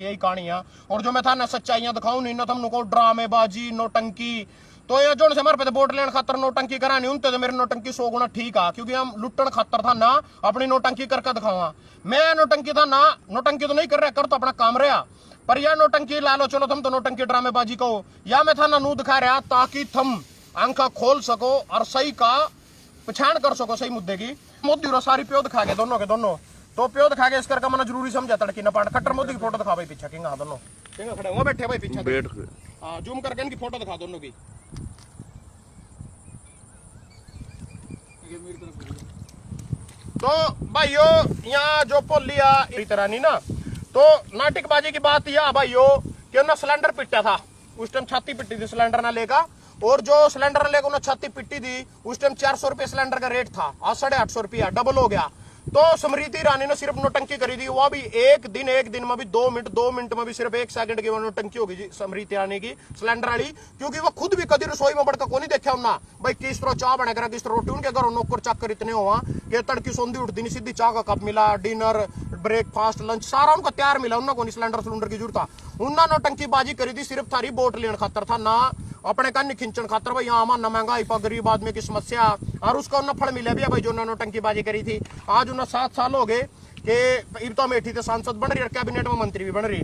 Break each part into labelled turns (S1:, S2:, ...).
S1: यही कहानियां। और जो मैं था ना सच्चाइयां दिखाऊं नहीं ना तुमको ड्रामेबाजी नोटंकी। तो ये जो हमारे पे वोट लेने खातर नोटंकी करानी उनते तो मेरी नोटंकी 100 गुना ठीक है, क्योंकि हम लुट्टन खातर था ना अपनी नोटंकी करके दिखावा। मैं नोटंकी था ना, नोटंकी तो नहीं कर रहा, कर तो अपना काम रहा, पर यह नोटंकी ला लो चलो तुम तो नोटंकी ड्रामेबाजी कहो, या मैं था ना नू दिखा रहा ताकि तुम आंखा खोल सको और सही का पहचान कर सको सही मुद्दे की। मोदी और सारी प्यो दिखा के दोनों के दोनों तो प्यो दिखा के इस करके मैंने जरूरी समझा तड़की न पाट खट्टर मोदी की फोटो दिखा भाई पीछे किंगा दोनों किंगा खड़े वहां बैठे भाई पीछे बैठ के हां जूम करके इनकी फोटो दिखा दोनों की। तो भाइयों यहाँ जो पोलिया इस तरह नहीं ना, तो नाटकबाजी की बात यह भाइयों कि उन्होंने सिलेंडर पिटा था उस टाइम, छाती पिटी थी सिलेंडर ना लेकर, और जो सिलेंडर लेकर उन्होंने छाती पिटी थी उस टाइम 400 रुपये सिलेंडर का रेट था, आज 850 रुपया डबल हो गया। तो स्मृति ईरानी ने सिर्फ नोटंकी करी थी, वो भी एक दिन में भी 2 मिनट में भी सिर्फ 1 सेकंड की नोटंकी होगी जी स्मृति ईरानी की सिलेंडर वाली, क्योंकि वो खुद भी कभी रसोई में बढ़कर को नहीं देखा उन्ना भाई किस तरह चाह बना कर किस तरह रोटी, उनके घर नौकर चाकर इतने हुआ कि तड़की सोंदी उठती नहीं सीधी चाह का कप मिला, डिनर ब्रेकफास्ट लंच सारा उनको तैयार मिला, उन्होंने सिलेंडर सिलेंडर की जरूरत था। उन्होंने नोटंकी बाजी करी थी सिर्फ थारी वोट लेने खातर था ना अपने का खिंचन खातर भाई यहाँ माना महंगाई पर गरीब आदमी की समस्या, और उसका उन्हें फल मिला भी है भाई जो उन्होंने नोटंकी बाजी करी थी। आज उन्हें 7 साल हो गए कि इब तो अमेठी थे सांसद बन रही और कैबिनेट में मंत्री भी बन रही।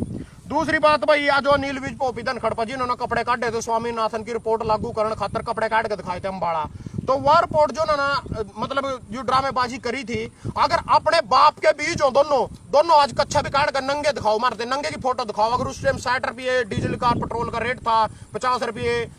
S1: दूसरी बात भाई आज जो नील विज पोपी धनखड़ जी उन्होंने कपड़े काटे थे स्वामीनाथन की रिपोर्ट लागू करने खातर कपड़े काट के दिखाए थे अम्बाड़ा, तो वह रिपोर्ट जो ना मतलब जो ड्रामेबाजी करी थी, अगर अपने बाप के बीच हो दोनों आज कच्चा भी काट कर नंगे दिखाओ मारते, नंगे की फोटो दिखाओ। अगर उस टाइम 60 रुपये डीजल का पेट्रोल का रेट था, 50 रुपये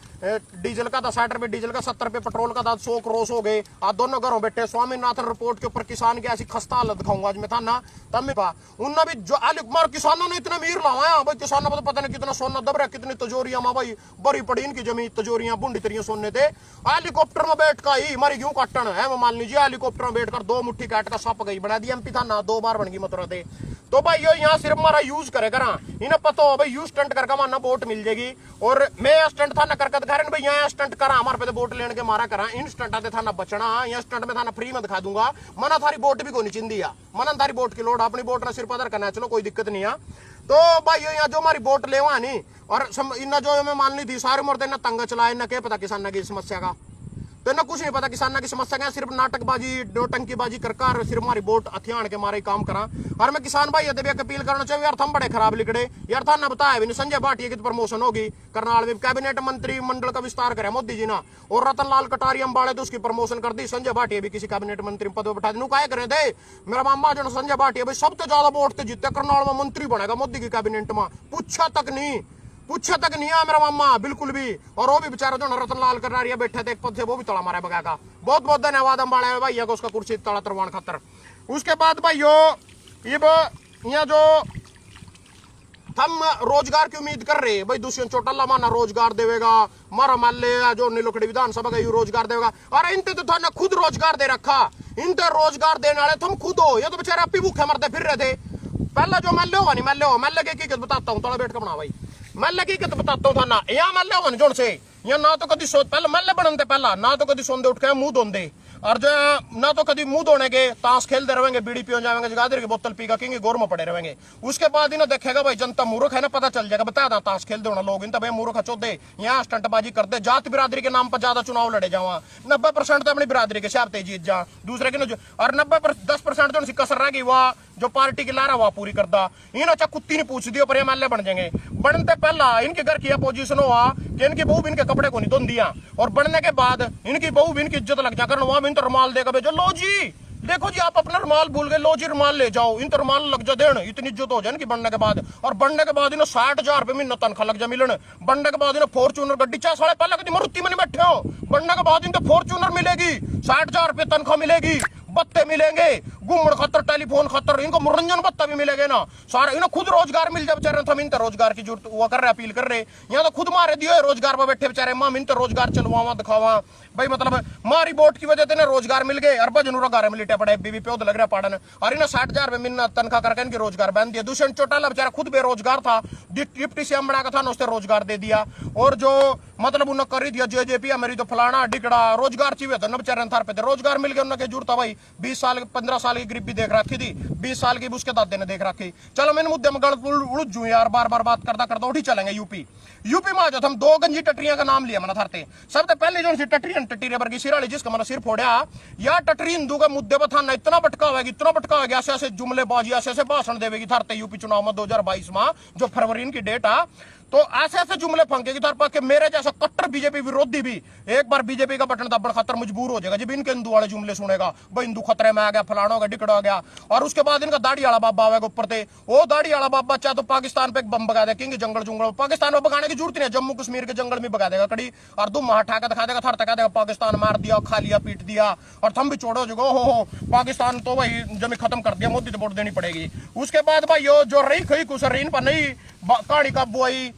S1: डीजल का था, 60 रुपये डीजल का, 70 रुपये पेट्रोल का था, 100 क्रॉस हो गए। आज दोनों घरों बैठे स्वामीनाथन रिपोर्ट के ऊपर किसान की ऐसी खस्ता हालत दिखाऊंगा आज मैं था ना तब में उनने भी जो मार किसानों ने इतना अमीर लावाया भाई, किसानों को तो पता नहीं कितना सोना दब रहा, कितनी तजोरियां मां भाई बड़ी पड़ी इनकी जमीन तजोरियां बुंडी तरियां सोने थे। हेलीकॉप्टर में बैठ का ही हमारी क्यों काटन है मान लीजिए, हेलीकॉप्टर में बैठकर 2 मुट्ठी काट का सप गई बना दी एमपी था ना 2 बार बन गई मतलब थे। तो भाई यो यहाँ सिर्फ हमारा यूज करेगा ना, इन्हें पता हो भाई यूज स्टंट करके माना वोट मिल जाएगी, और मैं स्टंट था ना करके दिखा रहे भाई यहाँ स्टंट करा हमारे पे वोट लेने के मारा करा, इन स्टंट आते था ना बचना, यहाँ स्टंट में था ना फ्री में दिखा दूंगा, मना थारी वोट भी को नहीं चिंदी मना थारी वोट की लोड अपनी वोट ना सिर्फ अदर करना, चलो कोई दिक्कत नहीं है। तो भाई यहाँ जो हमारी वोट लेवा नहीं और इन्ना जो मैं मान ली थी सारी उम्र इन्ना तंगा चलाया, इन्ना क्या पता किसान की समस्या का, तो इन्हें कुछ नहीं पता किसान की समस्या का, सिर्फ नाटकबाजी नोटंकीबाजी कर सिर्फ हमारी वोट हथियान के मारे काम करा। और मैं किसान भाई यदि अपील करना चाहिए यार हम बड़े खराब लिखड़े यार था ना बताया भी नहीं, संजय भाटिया की प्रमोशन होगी करनाल में, कैबिनेट मंत्री मंडल का विस्तार करे मोदी जी ना, और रतन लाल कटारिया अम्बाड़े तो उसकी प्रमोशन कर दी, संजय भाटिया भी किसी कैबिनेट मंत्री पद पर बैठा दी, क्या करे दे मेरा मामा जो संजय भाटिया भाई सबसे ज्यादा वोट से जीते करनाल में मंत्री बनेगा मोदी की कैबिनेट में, पूछा तक नहीं है मेरा मामा बिल्कुल भी। और वो भी बेचारा जो रतन लाल कटारिया बैठे थे एक पद से वो भी तड़ा मारा बगा का, बहुत बहुत धन्यवाद अम्बाड़े भैया को उसका कुर्सी तड़ा तरवान खातर। उसके बाद भाई यहाँ जो हम रोजगार की उम्मीद कर रहे भाई दुष्यंत चौटाला माना रोजगार देवेगा, मारा माले जो नीलोखड़ी विधानसभा का रोजगार देगा, अरे इनते तो था खुद रोजगार दे रखा, इनते रोजगार देने वाले तुम खुद हो, ये तो बेचारे अपनी भूखे मरते फिर रहे थे। पहला जो महल्ले होगा नहीं महल्ले की बताता हूँ, थोड़ा बैठ कर बना भाई महल्ले की बताता हूँ था ना, यहाँ महल्ले होगा जोन से यहाँ ना तो कभी सोच पहले महल्ले बनते पहला ना तो कभी सोंदे उठ के मुंह धोंदे, और जो ना तो कभी मुंह धोने के ताश खेलते रहेंगे, बीड़ी पियो जाएंगे, जगाधर की बोतल पी के गोर में पड़े रहेंगे। उसके बाद इन्हें देखेगा भाई जनता मूर्ख है ना, पता चल जाएगा बता ताश खेलते होना लोग इन भाई मूर्ख चौदे यहाँ स्टंटबाजी करते, जात बिरादरी के नाम पर ज्यादा चुनाव लड़े जावा, 90% तो अपनी बिरादरी के हिसाब से जीत जा दूसरे के, और 10% जो कसर रहेगी वह जो पार्टी की लारा वह पूरी करता। इन्होंने चाहे कुत्ती नहीं पूछ दियो पर ये महल्ले बन जाएंगे। बनते पहला इनके घर की अपोजिशन हुआ कि इनकी बहू भी इनके कपड़े को नहीं धो दिया, और बनने के बाद इनकी बहू भी इनकी इज्जत लग जाकर वहां भी इन रुमाल देगा भेजो, लो जी देखो जी आप अपना रुमाल भूल गए, लो जी रुमाल ले जाओ, इन रुमाल लग जा देन, इतनी इज्जत हो जाए इनकी बनने के बाद। और बनने के बाद इन्हें 60,000 रुपये महीना तनख्वाह लग जा मिलन, बनने के बाद इन्हें फॉर्चूनर गड्डी चाहे साढ़े पहले कभी मारुति में नहीं बैठे हो, बनने के बाद इनको फॉर्चूनर मिलेगी, 60,000 रुपये तनख्वाह मिलेगी, बत्ते मिलेंगे, घूमण खतर टेलीफोन खतर, इनको मनोरंजन भत्ता भी मिलेगा ना सारा, इन्हें खुद रोजगार मिल जाए बेचारे, हम इनते रोजगार की जरूरत वो कर रहे अपील कर रहे, यहाँ तो खुद मारे दियो रोजगार पर बैठे बेचारे, माम इनते रोजगार चलवावा दिखावा भाई, मतलब मारी वोट की वजह से रोजगार मिल गए, अरबा जनूरा गारे में लिटे पड़े बीबी प्योद लग रहा पाड़न, और इन्हें 60,000 रुपये महीना तनख्वाह करके इनके रोजगार बन दिया। दुष्यंत चौटाला बेचारा खुद बेरोजगार था, डिप्टी सीएम बना का था उसने रोजगार दे दिया, और जो मतलब उन्हें कर दिया जेजेपी मेरी तो फलाना डिकड़ा रोजगार चाहिए था ना बेचारे थार पे रोजगार मिल गया उन्हें जरूरत था भाई। 20 साल 15 साल की गरीबी देख रखी थी, 20 साल की उसके दादे ने देख रखी। चलो मैंने मुद्दे में गलत उलझ जू यार, बार बार बात करता करता उठी चलेंगे यूपी में आ जाओ। हम 2 गंजी टटरियां का नाम लिया मैंने थारते। सबसे पहले जो टटरी वर्गी सिराली जिसका मैंने सिर फोड़ा, या टटरी हिंदू के मुद्दे पर थाना इतना भटका होगा, ऐसे ऐसे जुमलेबाजी ऐसे भाषण देवेगी थारते यूपी चुनाव में 2022 में, जो फरवरी की डेट आ। तो ऐसे ऐसे जुमले फंकेगी तार पर मेरे जैसा कट्टर बीजेपी विरोधी भी एक बार बीजेपी का बटन दबड़ खतर मजबूर हो जाएगा जब इनके हिंदू वाले जुमले सुनेगा। भाई हिंदू खतरे में आ गया, फलाना हो गया, डिकड़ा हो गया। और उसके बाद इनका दाढ़ी वाला बाबा आएगा ऊपर से। वो दाढ़ी वाला बाबा चाहे तो पाकिस्तान पे एक बम बगा देंगे, जंगल जुंगल पाकिस्तान में बगाने की जरूरत नहीं है, जम्मू कश्मीर के जंगल में बगा देगा कड़ी। और तुम वहां ठाका दिखा देगा, थर तका देगा पाकिस्तान मार दिया, खा लिया, पीट दिया, और थम भी छोड़ो जो हो पाकिस्तान तो भाई जमी खत्म कर दिया, मोदी तो वोट देनी पड़ेगी। उसके बाद भाई यो जो रही खई कुछ रही पर नहीं कहानी कब आई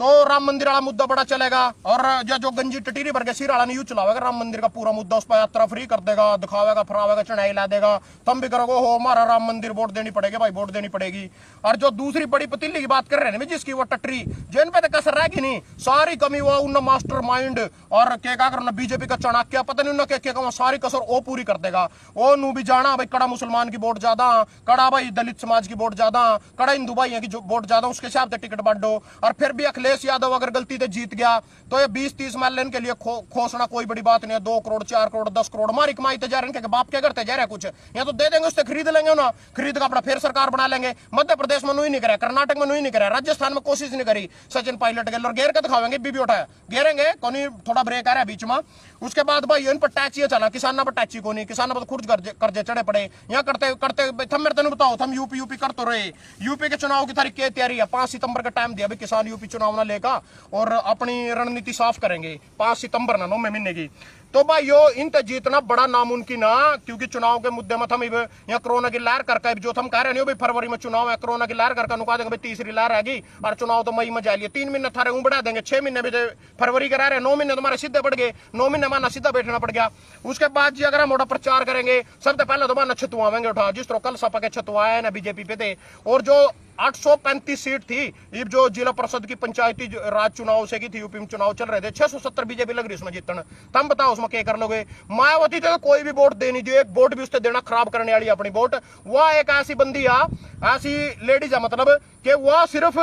S1: तो राम मंदिर वाला मुद्दा बड़ा चलेगा। और जो गंजी टटीरी भर के सिर वाला नहीं चलावेगा राम मंदिर का पूरा मुद्दा, उस पर यात्रा फ्री कर देगा, दिखावेगा, फरावेगा, चढ़ाई ला देगा। तुम भी करोगे हो हमारा राम मंदिर, वोट देनी पड़ेगी भाई, वोट देनी पड़ेगी। और जो दूसरी बड़ी पतीली की बात कर रहे हैं जिसकी वो टटरी जिन पे तो कसर रहेगी नहीं, सारी कमी वो उन मास्टर माइंड और क्या करना बीजेपी का चाणक्य पता नहीं उन्हें क्या सारी कसर वो पूरी कर देगा। वो नू भी जाना भाई कड़ा मुसलमान की वोट ज्यादा, कड़ा भाई दलित समाज की वोट ज्यादा, कड़ा हिंदू भाई की वोट ज्यादा, उसके हिसाब से टिकट बांटो। और फिर भी अखिलेश यादव अगर गलती से जीत गया तो ये 20-30 मैलन के लिए खोसना कोई बड़ी बात नहीं है। 2 करोड़ 4 करोड़ 10 करोड़ हमारी कमाई तो जा रहे हैं, बाप क्या करते जा रहे हैं कुछ, या तो दे देंगे उससे खरीद लेंगे ना, खरीद का अपना फिर सरकार बना लेंगे। मध्य प्रदेश में नहीं करा, कर्नाटक में नहीं करा, राजस्थान में कोशिश नहीं करी, सचिन पायलट के गेर के दिखावेंगे, बीबी उठाया गेरेंगे कोनी, थोड़ा ब्रेक आ रहा है बीच में। उसके बाद भाई इन पर टैक्स ये चला, किसाना पर टैक्सी को नहीं, किसाना पर खुर्ज कर्जे चढ़े पड़े। यहाँ करते करते थम मेरे तेन बताओ, थम यूपी कर तो रहे, यूपी के चुनाव की तारीख क्या तैयारी है? 5 सितंबर का टाइम दिया भाई किसान यूपी चुनाव ना लेगा और अपनी रणनीति साफ करेंगे 5 सितंबर ना 9 महीने की। तो भाई यो इन तक जीतना बड़ा नामुमकिन है, क्योंकि चुनाव के मुद्दे में हम यहाँ कोरोना की लहर करके जो हम कह रहे हैं भाई फरवरी में चुनाव है, कोरोना की लहर करके नुका देंगे भाई, तीसरी लहर आएगी और चुनाव तो मई में जाए, 3 महीने थारे बढ़ा देंगे, 6 महीने भी फरवरी के रह रहे, 9 महीने तुम्हारे सीधे बढ़ गए, 9 महीने माना सीधा बैठना पड़ गया। उसके बाद जी अगर हम मोटा प्रचार करेंगे सबसे पहले तो माना छतुआवेंगे उठा, जिस तरह कल सपा के छतुआए ना बीजेपी पे थे। और जो 835 सीट थी ये जो जिला परिषद की पंचायती राज चुनाव से की थी, यूपी में चुनाव चल रहे थे, 670 बीजेपी लग रही उसमें जीतन। तुम बताओ उसमें क्या कर लोगे? मायावती तो कोई भी वोट दे नहीं दिए, एक वोट भी उससे देना खराब करने वाली अपनी वोट। वह एक ऐसी बंदी है, ऐसी लेडीज है, मतलब कि वह सिर्फ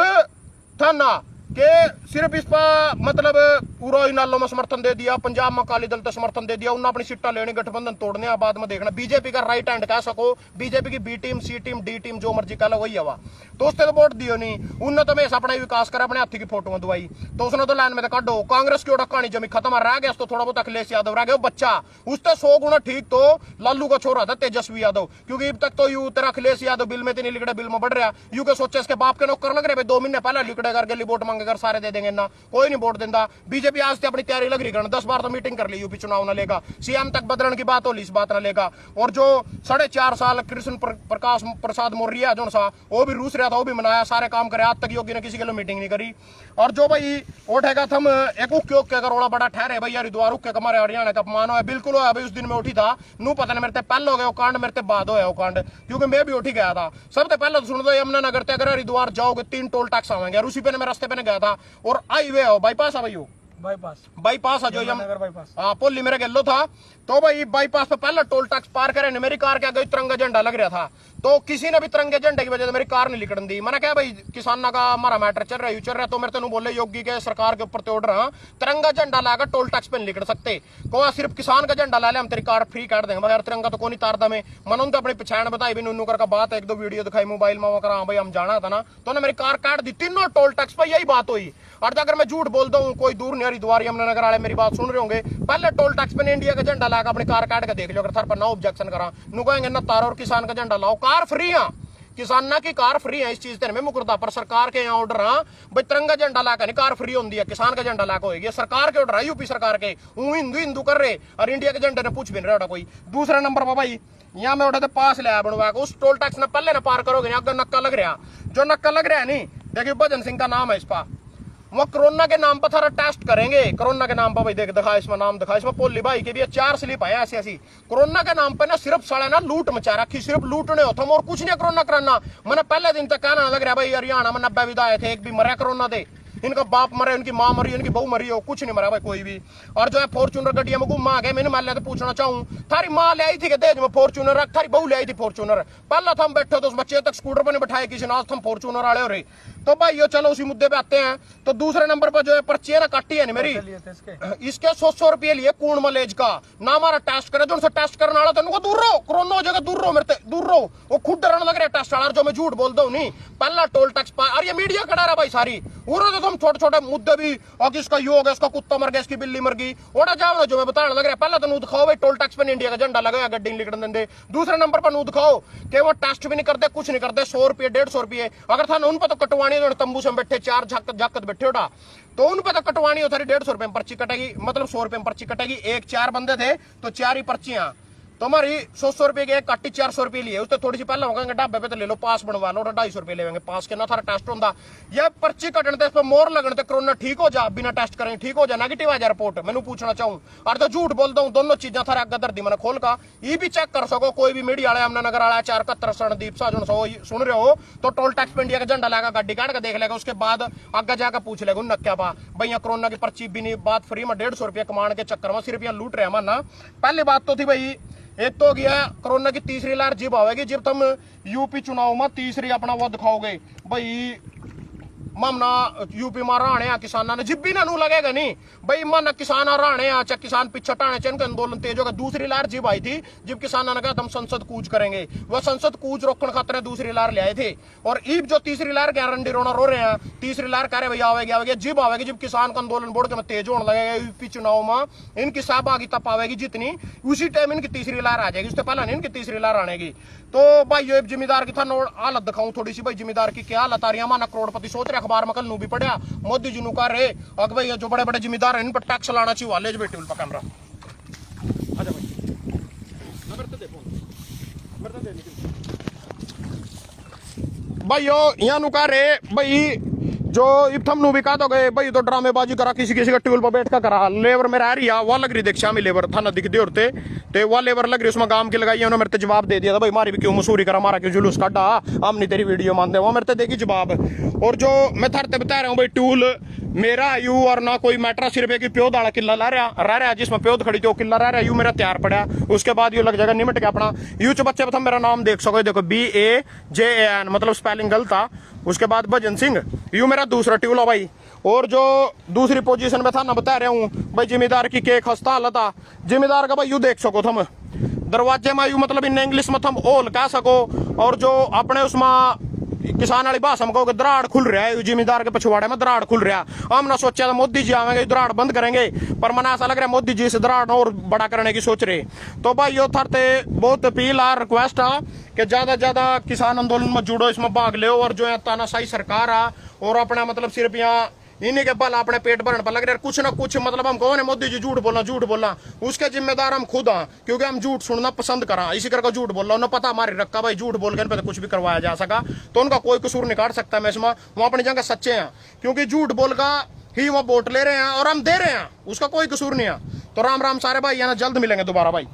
S1: था ना कि सिर्फ इस पर मतलब पूरा नालों में समर्थन दे दिया, पंजाब में अकाली दल तो समर्थन दे दिया, उन्होंने अपनी सीटा लेने, गठबंधन तोड़ने, बाद में देखना बीजेपी का राइट हैंड कह सको, बीजेपी की बी टीम, सी टीम, डी टीम जो मर्जी कह लो वही हवा। तो उसने तो वोट दियो नहीं, उन्होंने तो हमेशा अपना विकास करा, अपने हाथी की फोटो दवाई, तो उसने तो लाइन में काटो। कांग्रेस की ओर कहानी जमी खत्म रह गया, तो थोड़ा बहुत अखिलेश यादव रह गया बच्चा, उससे 100 गुना ठीक तो लालू का छोरा था तेजस्वी यादव, क्योंकि अब तक तो यू तेरा अखिलेश यादव बिल में नहीं लिखड़े, बिल में बढ़ रहा, यू के सोचे इसके बाप के नौकर लग रहे 2 महीने पहले लिखड़े करके वोट मांगेगा सारे दे देंगे, कोई नहीं वोट देता। बीजेपी आज से अपनी तैयारी लग रही करना, 10 बार तो मीटिंग कर ली, यूपी चुनाव ना लेगा, सीएम तक बदलने की बात हो ली, इस बात ना लेगा। और जो 4.5 साल कृष्ण प्रकाश प्रसाद मौर्य जो सा वो भी रूस रहा था, वो भी मनाया, सारे काम करे, आज तक योगी ने किसी के लिए मीटिंग नहीं करी। और जो भाई उठेगा थम एक उक्के करोड़ा बड़ा ठहरे भैया हरिद्वार उक्के हमारे हरियाणा का अपमान हो बिल्कुल हो भाई। उस दिन में उठी था नू पता नहीं मेरे पहले हो गया वो कांड, मेरे बाद होया वो कांड, क्योंकि मैं भी उठी गया था। सबसे पहले तो सुन दो यमुनानगर से अगर हरिद्वार जाओगे 3 टोल टैक्स आवेंगे, और उसी पे मैं रास्ते पे गया था, और हाईवे हो बाईपास है भाई, बाईपास है जो बाईपास, हाँ पोली मेरे गेलो था। तो भाई बाईपास पे पहले टोल टैक्स पार करे, मेरी कार के आगे तिरंगा झंडा लग रहा था, तो किसी ने भी तिरंगे झंडे की वजह से मेरी कार नहीं लिखन दी। मैंने कहा भाई किसानों का हमारा मैटर चल रहा है, तो मेरे तेन बोले योगी के सरकार के ऊपर तोड़ रहा, तिरंगा झंडा लाकर टोल टैक्स पे नहीं लिख सकते, को सिर्फ किसान का झंडा ला ले हम तेरी कार फ्री काट देंगे, मगर तिरंगा तो कोई तारदा में। मनों तो अपनी पहचान बताई भी नूनू कर बात, 1-2 वीडियो दिखाई मोबाइल में, हाँ भाई हम जाना था ना, तो मेरी कार काट दी। तीनों टोल टैक्स पर यही बात हुई। और अगर मैं झूठ बोलता हूँ, कोई दूर नहीं हरिद्वार यमुनानगर वाले मेरी बात सुन रहे होंगे, पहले टोल टैक्स पे इंडिया का झंडा लाकर अपनी कार काट के देख लो, अगर थार पर ना ऑब्जेक्शन करा नु कहेंगे ना तार और किसान का झंडा लाओ, कार फ्री है, किसाना की कार फ्री है, इस चीज तेरे में मुकरदा पर सरकार के यहाँ ऑर्डर है भाई तिरंगा झंडा लाकर नहीं कार फ्री होती है, किसान का झंडा लाकर होगी, सरकार के ऑर्डर है यूपी सरकार के, हिंदू हिंदू कर रहे और इंडिया के झंडे ने पूछ भी नहीं रहा कोई। दूसरा नंबर पर भाई यहाँ में उठा पास लिया बनवा के, उस टोल टैक्स ने पहले ना पार करोगे, अगर नक्का लग रहा, जो नक्का लग रहा है नहीं, देखिए भजन सिंह का नाम है इस पर, वो कोरोना के नाम पर थारा टेस्ट करेंगे, कोरोना के नाम पर भाई देख दिखा इसमें नाम दिखा, इसमें पोली भाई के भी 4 स्लिप आए ऐसी ऐसी, कोरोना के नाम पे ना सिर्फ साले ना लूट मचा रखी, सिर्फ लूटने होता और कुछ नहीं कोरोना कराना। मैंने पहले दिन तक कहना लग रहा भाई हरियाणा में 90 विधायक थे, एक भी मरा कोरोना दे, इनका बाप मरे, इनकी माँ मरी, इनकी बहू मरी हो, कुछ नहीं मरा भाई कोई भी। और जो है फॉर्च्यूनर गड्डिया में घुमा गए, मैंने मान लिया तो पूछना चाहूँ, थारी माँ ले आई थी कि दहेज में फॉर्च्यूनर, रख थारी बहू ले आई थी फॉर्च्यूनर, पहला हम बैठे तो उस बच्चे तक स्कूटर पर नहीं बैठाए किसी ने, आज हम फॉर्च्यूनर वाले हो रहे। तो भाई यो चलो उसी मुद्दे पे आते हैं। तो दूसरे नंबर पर जो है पर्ची है ना काटी है ना मेरी, इसके 100 रुपये लिए कूण मलेज का ना, हमारा टेस्ट करे जो उनसे टेस्ट करने वाला तो उनको दूर रहो, कोरोना हो जाएगा, दूर रहो मेरे दूर रहो। वो खुद डरने लग रहे टेस्ट वाला, जो मैं झूठ बोलता हूँ नहीं, पहला टोल टैक्स पा, और ये मीडिया खड़ा रहा भाई सारी, तो तुम छोटे छोटे मुद्दे भी, और इसका योग है, इसका कुत्ता मर गया, इसकी बिल्ली मर गई, ओटा जाओ जो मैं बताने लग रहा है। पहला तो नू दिखाओ भाई टोल टैक्स पे इंडिया का झंडा लगाया, गड्डी निकल दे। दूसरे नंबर पर नू दिखाओ कि वो टेस्ट भी नहीं करते, कुछ नहीं करते, 100 रुपये 150 रुपये, अगर था उन पर तो कटवानी, तंबू से बैठे चार झाकत बैठे उठा, तो उन पे तो कटवानी हो, 150 रुपए में पर्ची कटेगी, मतलब 100 रुपए में पर्ची कटेगी। एक 4 बंदे थे तो 4 ही पर्चियां, तो हमारी 100 रुपए की एक काटी 400 रुपए लिए, उससे थोड़ी सी पहले होगा ढाबे पे तो ले लो, पास बनवा लो, 250 रुपए लेंगे पास के ना, थारा टेस्ट होता। यह पर्ची कटने इस पर मोर लगने कोरोना ठीक हो जा, बिना टेस्ट करें ठीक हो जा, नेगेटिव आ जा रिपोर्ट, मैंने पूछना चाहूँ। और तो झूठ बोलता हूँ, दोनों चीजें थारे अगर दर्दी मैंने खोल का ये भी चेक कर सको, कोई भी मीडिया वाले अमना नगर वाला 471 रणदीप साह सुन रहे हो तो टोल टैक्स पे इंडिया का झंडा लगा, गाड़ी काट के देख लेगा, उसके बाद आगे जाकर पूछ लेगा उन क्या बा भैया कोरोना की पर्ची भी नहीं, बात फ्री में 150 रुपया कमाने के चक्कर में सिर्फ यहाँ लूट रहे माना। पहली बात तो थी भाई, एक तो गया कोरोना की तीसरी लहर जब आवेगी, जब तुम यूपी चुनाव में तीसरी अपना वो दिखाओगे भाई, मामना यूपी में राणे किसाना ने जिब भी ना नू लगेगा नहीं भाई, मन किसान राणे चाहे किसान पीछे टाणे चाहे आंदोलन तेज होगा। दूसरी लहर जिब आई थी, जब किसाना ने कहा हम संसद कूच करेंगे, वह संसद कूच रोकने खातर दूसरी लहर ले आए थे। और ईब जो तीसरी लहर के रंडी रोना रो रहे हैं, तीसरी लहर कह रहे भैया आवेगी, जिब आवेगी जब किसान का आंदोलन बोर्ड के में तेज होने लगेगा, यूपी चुनाव में इनकी सहभागिता पावेगी जितनी, उसी टाइम इनकी तीसरी लहर आ जाएगी, उससे पहले नहीं इनकी तीसरी लहर आनेगी। तो भाई ये जिम्मेदार की था हालत दिखाऊं थोड़ी सी भाई, जिम्मेदार की क्या हालत आ रही है, माना करोड़पति सोच रहे, अखबार में कल नू भी पढ़िया, मोदी जी नु कह रहे अगर भाई जो बड़े बड़े जिम्मेदार हैं इन पर टैक्स लाना चाहिए, वाले बैठे उल्टा कैमरा आजा भाई, नंबर तो देखो नंबर तो दे भाई यो यहाँ नु कह रहे भाई, जो इथम नु भी कहा तो गए भाई, तो ड्रामेबाजी करा, किसी किसी का ट्यूल पर बैठ कर करा, लेबर मेरा आ रही है वह लग रही देख शामी लेबर था ना दिख दे उड़ते ते वह लेबर लग रही, उसमें काम की लगाई, उन्होंने मेरे जवाब दे दिया था भाई, मारी भी क्यों मसूरी करा, मारा क्यों जुलूस काटा, हम नहीं तेरी वीडियो मानते, वो मेरे देगी जवाब। और जो मैं थारते बता रहा हूँ भाई, टूल मेरा यू और ना कोई मैटर, सिर्फ एक प्यो दाड़ा किला ला रहा जिसमें प्योद खड़ी थी किला रह रहा, यू मेरा तैयार पड़ा, उसके बाद यू लग जाएगा निमट के अपना यू च बच्चे मेरा नाम देख सको, देखो BAJAN मतलब स्पेलिंग गलत था, उसके बाद भजन सिंह यू मेरा दूसरा ट्यूल है भाई। और जो दूसरी पोजीशन में था ना बता रहा हूँ भाई, जिम्मेदार की के खस्ता हालत था, जिम्मेदार का भाई यू देख सको थम दरवाजे में, यू मतलब इन इंग्लिश में थम ओल कह सको, और जो अपने उसमें किसान वाली भाषा में कहोगे दराड़ खुल रहा है, जिम्मेदार के पछवाड़े में दराड़ खुल रहा है। हमने सोचा था मोदी जी आवेंगे दराड़ बंद करेंगे, पर मना ऐसा लग रहा है मोदी जी से दराड़ और बड़ा करने की सोच रहे। तो भाई यो थरते बहुत अपील आ रिक्वेस्ट है कि ज्यादा ज्यादा किसान आंदोलन में जुड़ो, इसमें भाग लो, और जो है तानाशाही सरकार आ और अपना मतलब सिर्फ यहाँ इन्हीं के बल अपने पेट भरने पर लग रहे, कुछ ना कुछ मतलब हम कौन है मोदी जी झूठ बोलना उसके जिम्मेदार हम खुद हैं, क्योंकि हम झूठ सुनना पसंद करा, इसी करके झूठ बोलना, उन्हें पता हमारी रखा भाई झूठ बोल के कुछ भी करवाया जा सका, तो उनका कोई कसूर नहीं काट सकता मैं इसमें, वो अपनी जगह सच्चे हैं, क्योंकि झूठ बोल का ही वो वोट ले रहे हैं और हम दे रहे हैं, उसका कोई कसूर नहीं है। तो राम राम सारे भाई, यहाँ जल्द मिलेंगे दोबारा भाई।